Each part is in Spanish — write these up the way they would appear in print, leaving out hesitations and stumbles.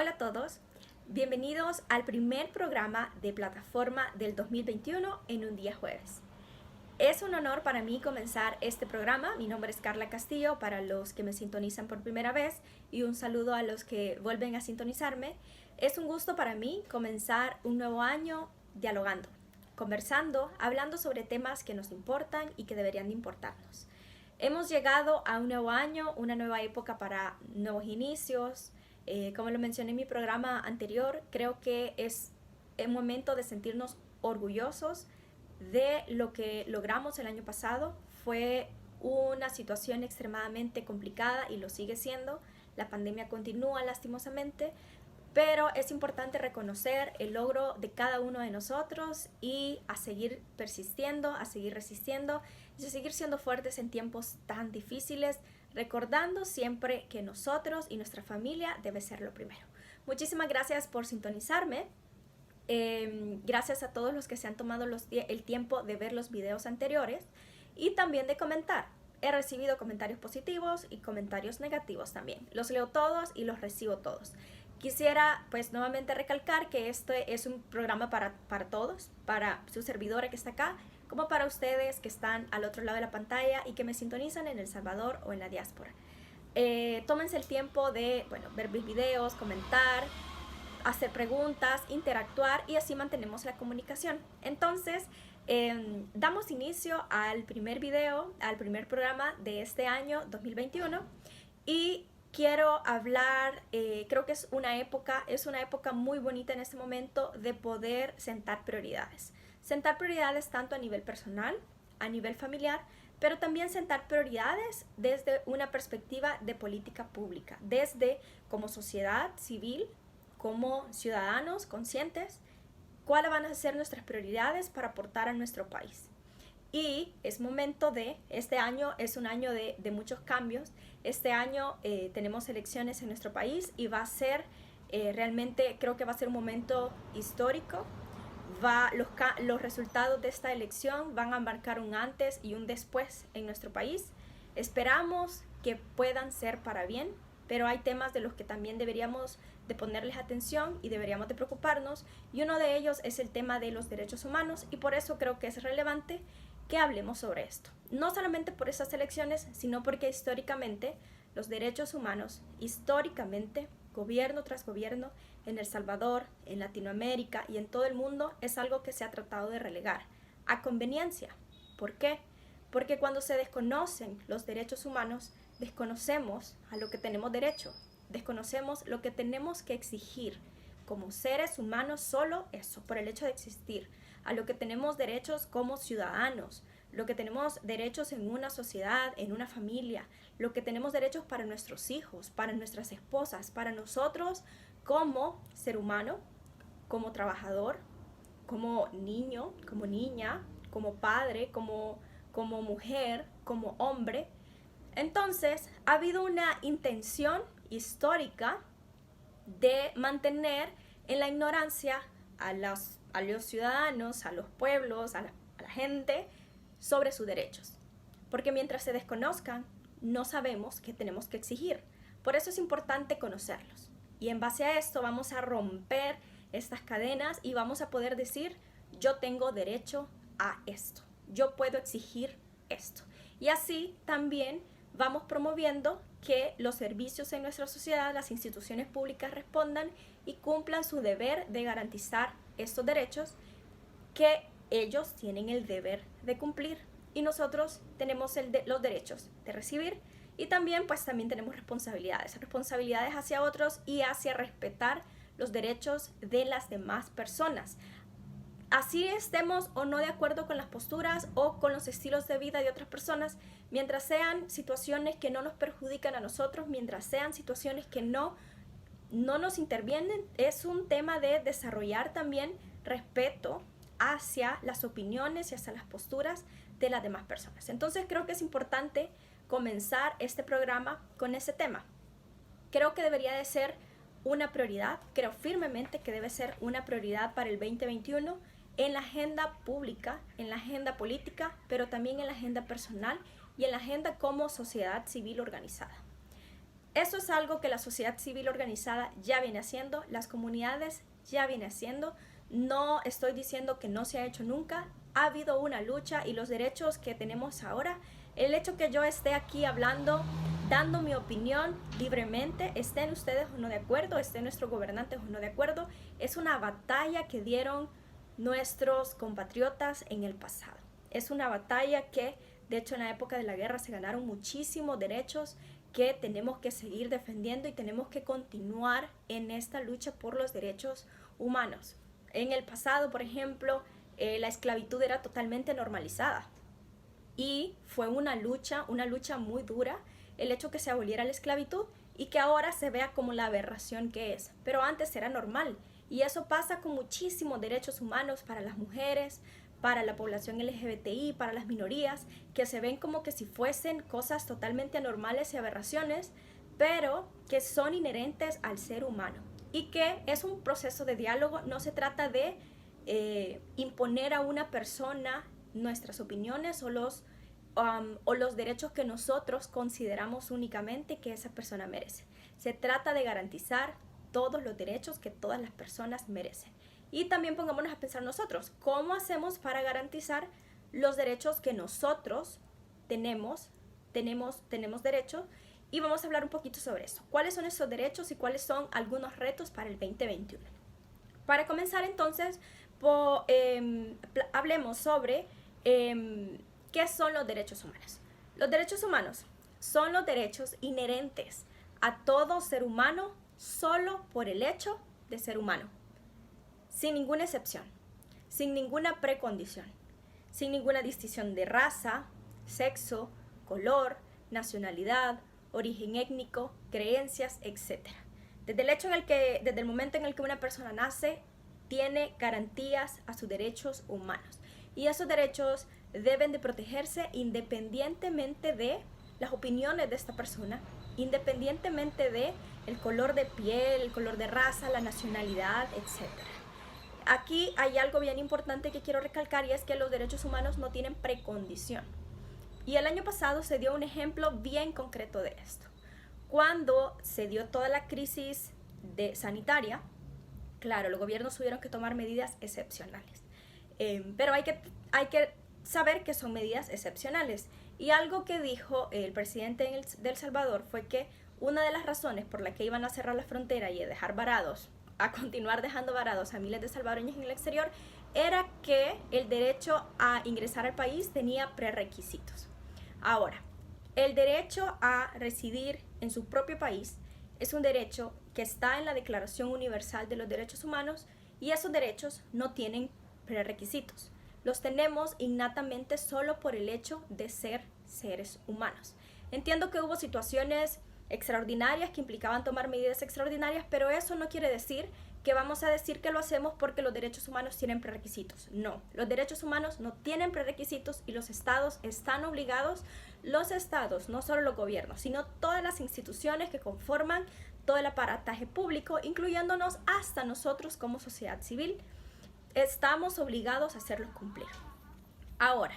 Hola a todos, bienvenidos al primer programa de plataforma del 2021 en un día jueves. Es un honor para mí comenzar este programa. Mi nombre es Carla Castillo para los que me sintonizan por primera vez y un saludo a los que vuelven a sintonizarme. Es un gusto para mí comenzar un nuevo año dialogando, conversando, hablando sobre temas que nos importan y que deberían de importarnos. Hemos llegado a un nuevo año, una nueva época para nuevos inicios. Como lo mencioné en mi programa anterior, creo que es el momento de sentirnos orgullosos de lo que logramos el año pasado. Fue una situación extremadamente complicada y lo sigue siendo. La pandemia continúa lastimosamente, pero es importante reconocer el logro de cada uno de nosotros y a seguir persistiendo, a seguir resistiendo y a seguir siendo fuertes en tiempos tan difíciles, recordando siempre que nosotros y nuestra familia debe ser lo primero. Muchísimas gracias por sintonizarme. Gracias a todos los que se han tomado el tiempo de ver los videos anteriores y también de comentar. He recibido comentarios positivos y comentarios negativos también. Los leo todos y los recibo todos. Quisiera pues nuevamente recalcar que este es un programa para todos, para su servidora que está acá, como para ustedes que están al otro lado de la pantalla y que me sintonizan en El Salvador o en la diáspora. Tómense el tiempo de ver mis videos, comentar, hacer preguntas, interactuar y así mantenemos la comunicación. Entonces, damos inicio al primer video, al primer programa de este año 2021 y quiero hablar, creo que es una época muy bonita en este momento de poder sentar prioridades. Sentar prioridades tanto a nivel personal, a nivel familiar, pero también sentar prioridades desde una perspectiva de política pública, desde como sociedad civil, como ciudadanos conscientes, cuáles van a ser nuestras prioridades para aportar a nuestro país. Y es momento este año es un año de muchos cambios. Este año tenemos elecciones en nuestro país y va a ser realmente, creo que va a ser un momento histórico. Los resultados de esta elección van a marcar un antes y un después en nuestro país. Esperamos que puedan ser para bien, pero hay temas de los que también deberíamos de ponerles atención y deberíamos de preocuparnos, y uno de ellos es el tema de los derechos humanos, y por eso creo que es relevante que hablemos sobre esto. No solamente por esas elecciones, sino porque históricamente los derechos humanos, históricamente, gobierno tras gobierno, en El Salvador, en Latinoamérica y en todo el mundo, es algo que se ha tratado de relegar a conveniencia. ¿Por qué? Porque cuando se desconocen los derechos humanos, desconocemos a lo que tenemos derecho, desconocemos lo que tenemos que exigir como seres humanos, solo eso, por el hecho de existir, a lo que tenemos derechos como ciudadanos, lo que tenemos derechos en una sociedad, en una familia, lo que tenemos derechos para nuestros hijos, para nuestras esposas, para nosotros como ser humano, como trabajador, como niño, como niña, como padre, como mujer, como hombre. Entonces, ha habido una intención histórica de mantener en la ignorancia a los ciudadanos, a los pueblos, a la gente sobre sus derechos. Porque mientras se desconozcan, no sabemos qué tenemos que exigir. Por eso es importante conocerlos. Y en base a esto vamos a romper estas cadenas y vamos a poder decir, yo tengo derecho a esto. Yo puedo exigir esto. Y así también vamos promoviendo que los servicios en nuestra sociedad, las instituciones públicas respondan y cumplan su deber de garantizar estos derechos que ellos tienen el deber de cumplir. Y nosotros tenemos los derechos de recibir y también tenemos responsabilidades hacia otros y hacia respetar los derechos de las demás personas. Así estemos o no de acuerdo con las posturas o con los estilos de vida de otras personas, mientras sean situaciones que no nos perjudican a nosotros, mientras sean situaciones que no nos intervienen, es un tema de desarrollar también respeto hacia las opiniones y hacia las posturas de las demás personas. Entonces creo que es importante comenzar este programa con ese tema. Creo que debería de ser una prioridad, creo firmemente que debe ser una prioridad para el 2021 en la agenda pública, en la agenda política, pero también en la agenda personal y en la agenda como sociedad civil organizada. Eso es algo que la sociedad civil organizada ya viene haciendo, las comunidades ya viene haciendo. No estoy diciendo que no se ha hecho nunca, ha habido una lucha y los derechos que tenemos ahora, el hecho que yo esté aquí hablando, dando mi opinión libremente, estén ustedes o no de acuerdo, estén nuestros gobernantes o no de acuerdo, es una batalla que dieron nuestros compatriotas en el pasado. Es una batalla que, de hecho, en la época de la guerra se ganaron muchísimos derechos que tenemos que seguir defendiendo y tenemos que continuar en esta lucha por los derechos humanos. En el pasado, por ejemplo, la esclavitud era totalmente normalizada y fue una lucha muy dura el hecho que se aboliera la esclavitud y que ahora se vea como la aberración que es, pero antes era normal y eso pasa con muchísimos derechos humanos para las mujeres, para la población LGBTI, para las minorías, que se ven como que si fuesen cosas totalmente anormales y aberraciones, pero que son inherentes al ser humano y que es un proceso de diálogo. No se trata de imponer a una persona nuestras opiniones o los derechos que nosotros consideramos únicamente que esa persona merece. Se trata de garantizar todos los derechos que todas las personas merecen. Y también pongámonos a pensar nosotros, ¿cómo hacemos para garantizar los derechos que nosotros tenemos derechos? Y vamos a hablar un poquito sobre eso. ¿Cuáles son esos derechos y cuáles son algunos retos para el 2021? Para comenzar entonces, hablemos sobre qué son los derechos humanos. Los derechos humanos son los derechos inherentes a todo ser humano solo por el hecho de ser humano, sin ninguna excepción, sin ninguna precondición, sin ninguna distinción de raza, sexo, color, nacionalidad, origen étnico, creencias, etc. Desde el momento en el que una persona nace, tiene garantías a sus derechos humanos. Y esos derechos deben de protegerse independientemente de las opiniones de esta persona, independientemente de el color de piel, el color de raza, la nacionalidad, etc. Aquí hay algo bien importante que quiero recalcar y es que los derechos humanos no tienen precondición. Y el año pasado se dio un ejemplo bien concreto de esto. Cuando se dio toda la crisis sanitaria, claro, los gobiernos tuvieron que tomar medidas excepcionales. Pero hay que saber que son medidas excepcionales. Y algo que dijo el presidente de El Salvador fue que una de las razones por la que iban a cerrar la frontera y a continuar dejando varados a miles de salvadoreños en el exterior, era que el derecho a ingresar al país tenía prerequisitos. Ahora, el derecho a residir en su propio país es un derecho que está en la Declaración Universal de los Derechos Humanos y esos derechos no tienen prerequisitos. Los tenemos innatamente solo por el hecho de ser seres humanos. Entiendo que hubo situaciones extraordinarias que implicaban tomar medidas extraordinarias, pero eso no quiere decir que vamos a decir que lo hacemos porque los derechos humanos tienen prerequisitos. No, los derechos humanos no tienen prerequisitos y los estados están obligados, los estados, no solo los gobiernos, sino todas las instituciones que conforman todo el aparataje público, incluyéndonos hasta nosotros como sociedad civil, estamos obligados a hacerlos cumplir. Ahora,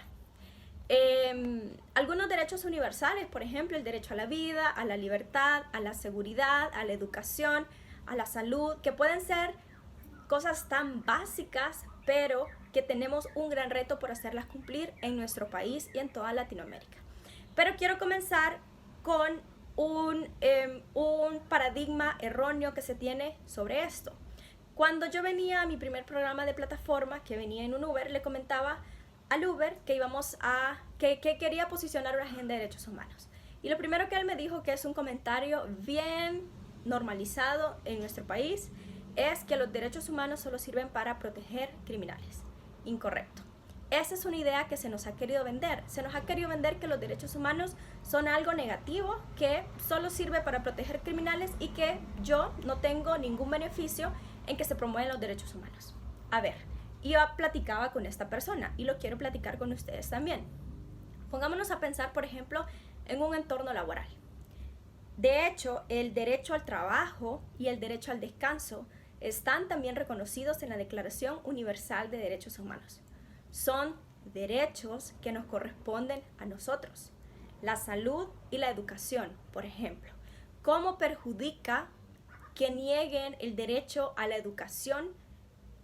algunos derechos universales, por ejemplo, el derecho a la vida, a la libertad, a la seguridad, a la educación, a la salud, que pueden ser cosas tan básicas, pero que tenemos un gran reto por hacerlas cumplir en nuestro país y en toda Latinoamérica. Pero quiero comenzar con un paradigma erróneo que se tiene sobre esto. Cuando yo venía a mi primer programa de plataforma, que venía en un Uber, le comentaba al Uber que quería posicionar una agenda de derechos humanos. Y lo primero que él me dijo, que es un comentario bien normalizado en nuestro país, es que los derechos humanos solo sirven para proteger criminales. Incorrecto. Esa es una idea que se nos ha querido vender. Se nos ha querido vender que los derechos humanos son algo negativo, que solo sirve para proteger criminales y que yo no tengo ningún beneficio en que se promuevan los derechos humanos. A ver, yo platicaba con esta persona y lo quiero platicar con ustedes también. Pongámonos a pensar, por ejemplo, en un entorno laboral. De hecho, el derecho al trabajo y el derecho al descanso están también reconocidos en la Declaración Universal de Derechos Humanos. Son derechos que nos corresponden a nosotros. La salud y la educación, por ejemplo. cómo perjudica que nieguen el derecho a la educación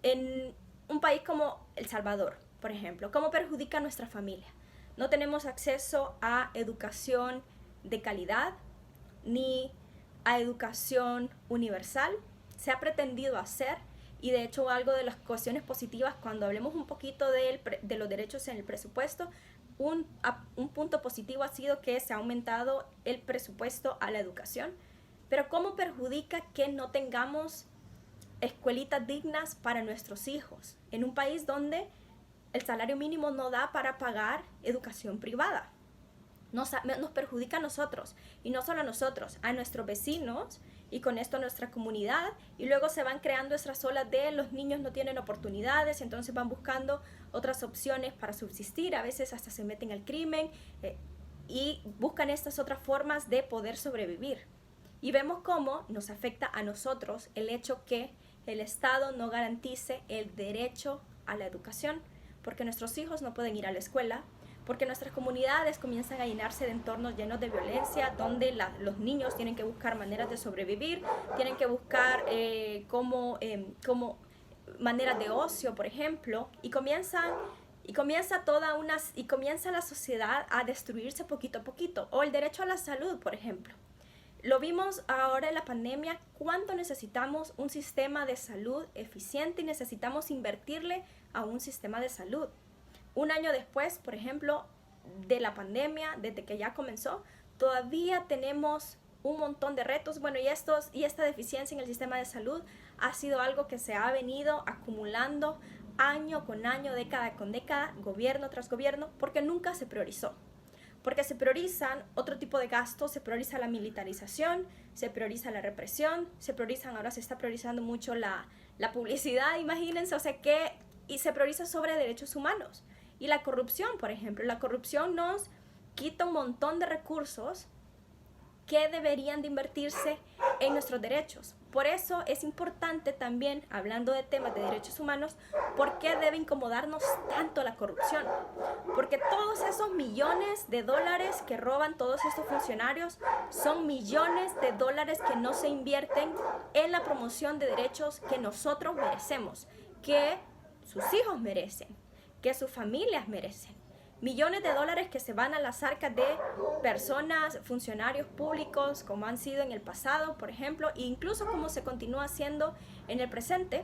en un país como El Salvador, por ejemplo. ¿Cómo perjudica a nuestra familia? No tenemos acceso a educación de calidad ni a educación universal. Se ha pretendido hacer, y de hecho algo de las cuestiones positivas cuando hablemos un poquito de los derechos en el presupuesto, un punto positivo ha sido que se ha aumentado el presupuesto a la educación. Pero ¿cómo perjudica que no tengamos escuelitas dignas para nuestros hijos en un país donde el salario mínimo no da para pagar educación privada? Nos perjudica a nosotros, y no solo a nosotros, a nuestros vecinos, y con esto a nuestra comunidad, y luego se van creando estas olas de los niños no tienen oportunidades, entonces van buscando otras opciones para subsistir, a veces hasta se meten al crimen y buscan estas otras formas de poder sobrevivir. Y vemos cómo nos afecta a nosotros el hecho que el Estado no garantice el derecho a la educación, porque nuestros hijos no pueden ir a la escuela, porque nuestras comunidades comienzan a llenarse de entornos llenos de violencia, donde los niños tienen que buscar maneras de sobrevivir, tienen que buscar como maneras de ocio, por ejemplo, y comienza la sociedad a destruirse poquito a poquito. O el derecho a la salud, por ejemplo. Lo vimos ahora en la pandemia, cuánto necesitamos un sistema de salud eficiente y necesitamos invertirle a un sistema de salud. Un año después, por ejemplo, de la pandemia, desde que ya comenzó, todavía tenemos un montón de retos. Bueno, y esta deficiencia en el sistema de salud ha sido algo que se ha venido acumulando año con año, década con década, gobierno tras gobierno, porque nunca se priorizó. Porque se priorizan otro tipo de gastos, se prioriza la militarización, se prioriza la represión, ahora se está priorizando mucho la publicidad, imagínense, y se prioriza sobre derechos humanos. Y la corrupción, por ejemplo, la corrupción nos quita un montón de recursos que deberían de invertirse en nuestros derechos. Por eso es importante también, hablando de temas de derechos humanos, ¿por qué debe incomodarnos tanto la corrupción? Porque todos esos millones de dólares que roban todos estos funcionarios son millones de dólares que no se invierten en la promoción de derechos que nosotros merecemos, que sus hijos merecen, que sus familias merecen. Millones de dólares que se van a las arcas de personas, funcionarios públicos, como han sido en el pasado, por ejemplo, e incluso como se continúa haciendo en el presente,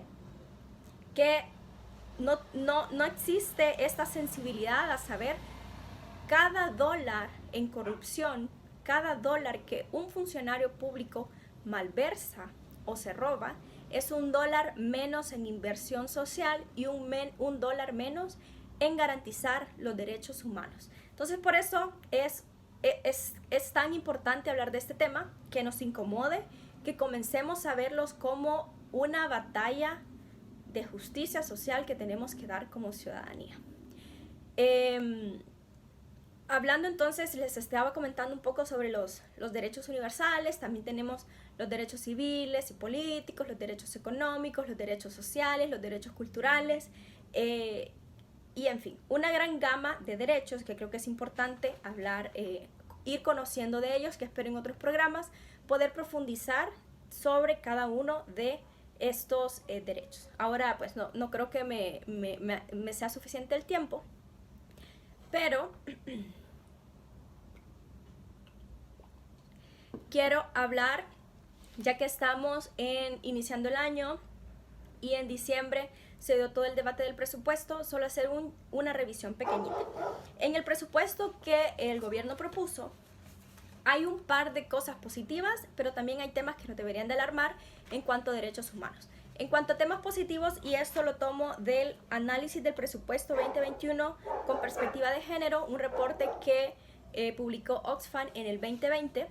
que no existe esta sensibilidad a saber cada dólar en corrupción, cada dólar que un funcionario público malversa o se roba, es un dólar menos en inversión social y un dólar menos en garantizar los derechos humanos. Entonces, por eso es tan importante hablar de este tema, que nos incomode, que comencemos a verlos como una batalla de justicia social que tenemos que dar como ciudadanía. Hablando entonces, les estaba comentando un poco sobre los derechos universales. También tenemos los derechos civiles y políticos, los derechos económicos, los derechos sociales, los derechos culturales, y en fin, una gran gama de derechos que creo que es importante hablar, ir conociendo de ellos, que espero en otros programas poder profundizar sobre cada uno de estos derechos. Ahora, pues no creo que me sea suficiente el tiempo, pero quiero hablar, ya que estamos iniciando el año y en diciembre se dio todo el debate del presupuesto, solo hacer una revisión pequeñita. En el presupuesto que el gobierno propuso, hay un par de cosas positivas, pero también hay temas que nos deberían de alarmar en cuanto a derechos humanos. En cuanto a temas positivos, y esto lo tomo del análisis del presupuesto 2021 con perspectiva de género, un reporte que publicó Oxfam en el 2020,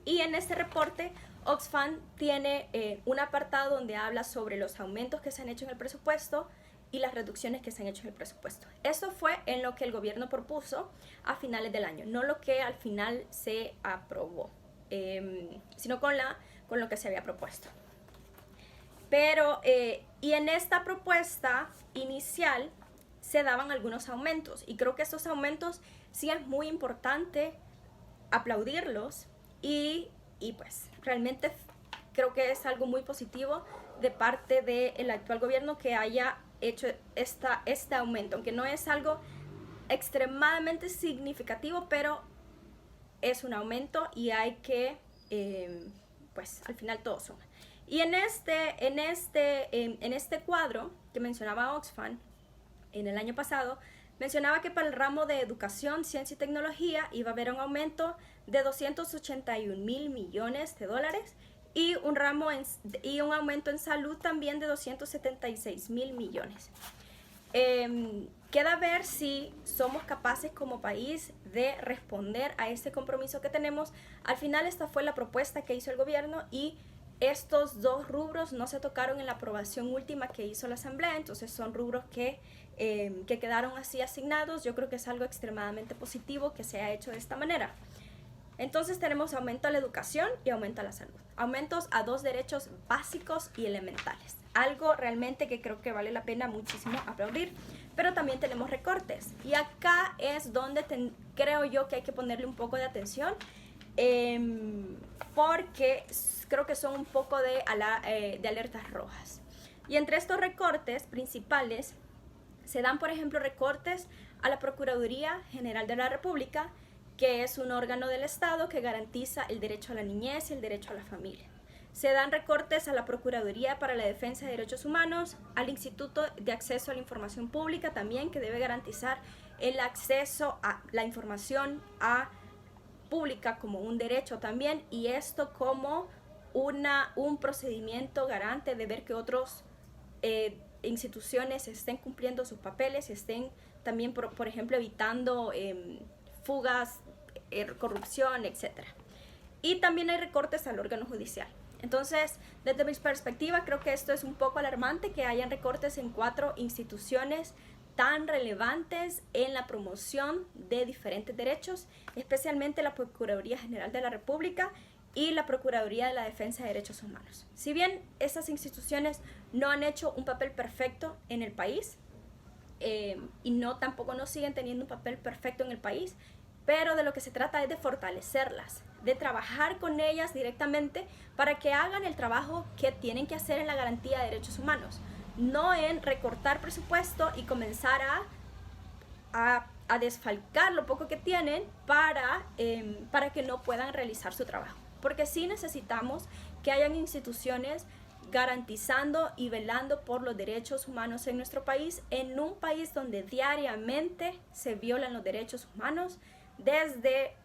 y en este reporte Oxfam tiene un apartado donde habla sobre los aumentos que se han hecho en el presupuesto y las reducciones que se han hecho en el presupuesto. Eso fue en lo que el gobierno propuso a finales del año, no lo que al final se aprobó, sino con lo que se había propuesto. Pero, y en esta propuesta inicial se daban algunos aumentos, y creo que estos aumentos sí es muy importante aplaudirlos y y pues realmente creo que es algo muy positivo de parte del actual gobierno que haya hecho este aumento, aunque no es algo extremadamente significativo, pero es un aumento y hay que, pues al final todo suma. Y en este cuadro que mencionaba Oxfam en el año pasado, mencionaba que para el ramo de educación, ciencia y tecnología iba a haber un aumento de 281,000 millones de dólares y un aumento en salud también de 276,000 millones. Queda ver si somos capaces como país de responder a este compromiso que tenemos. Al final esta fue la propuesta que hizo el gobierno y estos dos rubros no se tocaron en la aprobación última que hizo la Asamblea, entonces son rubros que quedaron así asignados. Yo creo que es algo extremadamente positivo que se ha hecho de esta manera. Entonces tenemos aumento a la educación y aumento a la salud. Aumentos a dos derechos básicos y elementales. Algo realmente que creo que vale la pena muchísimo aplaudir. Pero también tenemos recortes. Y acá es donde creo yo que hay que ponerle un poco de atención. Porque creo que son un poco de alertas rojas. Y entre estos recortes principales se dan, por ejemplo, recortes a la Procuraduría General de la República, que es un órgano del Estado que garantiza el derecho a la niñez y el derecho a la familia. Se dan recortes a la Procuraduría para la Defensa de Derechos Humanos, al Instituto de Acceso a la Información Pública también, que debe garantizar el acceso a la información pública como un derecho también, y esto como un procedimiento garante de ver que otras instituciones estén cumpliendo sus papeles, estén también, por ejemplo, evitando fugas, corrupción, etc. Y también hay recortes al órgano judicial. Entonces, desde mi perspectiva, creo que esto es un poco alarmante, que hayan recortes en 4 instituciones tan relevantes en la promoción de diferentes derechos, especialmente la Procuraduría General de la República y la Procuraduría de la Defensa de Derechos Humanos. Si bien estas instituciones no han hecho un papel perfecto en el país, y tampoco no siguen teniendo un papel perfecto en el país, pero de lo que se trata es de fortalecerlas, de trabajar con ellas directamente para que hagan el trabajo que tienen que hacer en la garantía de derechos humanos, no en recortar presupuesto y comenzar a desfalcar lo poco que tienen para que no puedan realizar su trabajo. Porque sí necesitamos que hayan instituciones garantizando y velando por los derechos humanos en nuestro país, en un país donde diariamente se violan los derechos humanos, desde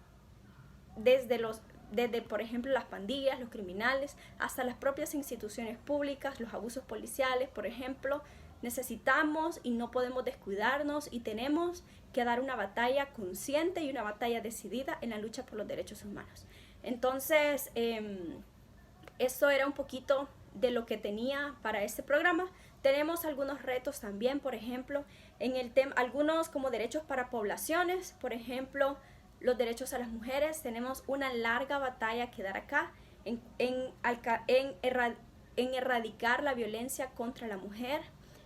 por ejemplo las pandillas, los criminales, hasta las propias instituciones públicas, los abusos policiales, por ejemplo. Necesitamos y no podemos descuidarnos y tenemos que dar una batalla consciente y una batalla decidida en la lucha por los derechos humanos. Entonces, esto era un poquito de lo que tenía para este programa. Tenemos algunos retos también, por ejemplo, en el tema, algunos como derechos para poblaciones, por ejemplo, los derechos a las mujeres. Tenemos una larga batalla que dar acá en erradicar la violencia contra la mujer,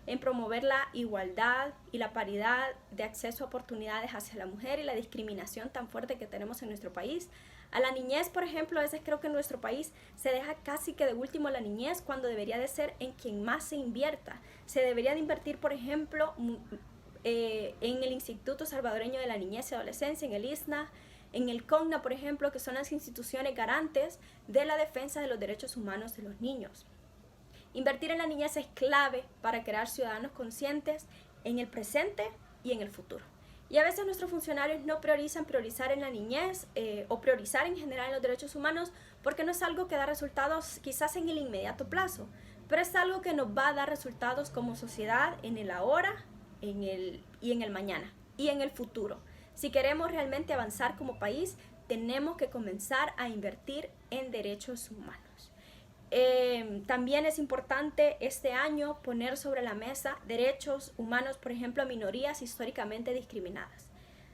en promover la igualdad y la paridad de acceso a oportunidades hacia la mujer y la discriminación tan fuerte que tenemos en nuestro país. A la niñez, por ejemplo, a veces creo que en nuestro país se deja casi que de último la niñez, cuando debería de ser en quien más se invierta. Se debería de invertir, por ejemplo, en el Instituto Salvadoreño de la Niñez y Adolescencia, en el ISNA, en el CONNA, por ejemplo, que son las instituciones garantes de la defensa de los derechos humanos de los niños. Invertir en la niñez es clave para crear ciudadanos conscientes en el presente y en el futuro. Y a veces nuestros funcionarios no priorizar en la niñez o priorizar en general en los derechos humanos, porque no es algo que da resultados quizás en el inmediato plazo, pero es algo que nos va a dar resultados como sociedad en el ahora y en el mañana y en el futuro. Si queremos realmente avanzar como país, tenemos que comenzar a invertir en derechos humanos. También es importante este año poner sobre la mesa derechos humanos, por ejemplo, a minorías históricamente discriminadas.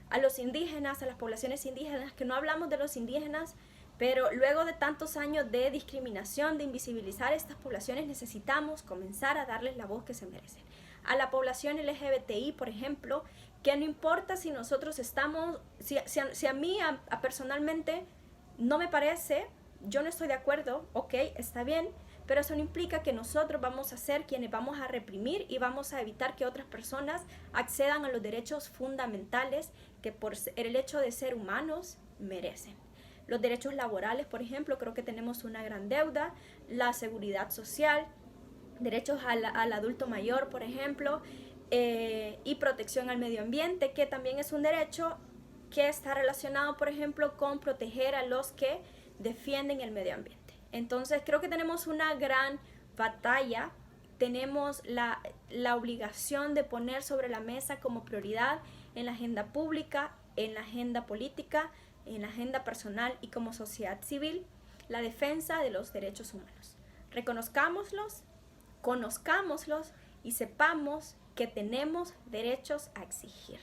A los indígenas, a las poblaciones indígenas, que no hablamos de los indígenas, pero luego de tantos años de discriminación, de invisibilizar estas poblaciones, necesitamos comenzar a darles la voz que se merecen. A la población LGBTI, por ejemplo, que no importa si nosotros estamos, si a mí personalmente no me parece yo no estoy de acuerdo, ok, está bien, pero eso no implica que nosotros vamos a ser quienes vamos a reprimir y vamos a evitar que otras personas accedan a los derechos fundamentales que por el hecho de ser humanos merecen. Los derechos laborales, por ejemplo, creo que tenemos una gran deuda, la seguridad social, derechos al adulto mayor, por ejemplo, y protección al medio ambiente, que también es un derecho que está relacionado, por ejemplo, con proteger a los que defienden el medio ambiente. Entonces, creo que tenemos una gran batalla, tenemos la obligación de poner sobre la mesa como prioridad en la agenda pública, en la agenda política, en la agenda personal y como sociedad civil, la defensa de los derechos humanos. Reconozcámoslos, conozcámoslos y sepamos que tenemos derechos a exigir.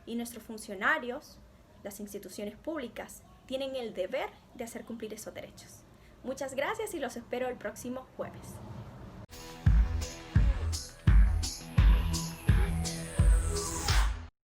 Y nuestros funcionarios, las instituciones públicas, tienen el deber de hacer cumplir esos derechos. Muchas gracias y los espero el próximo jueves.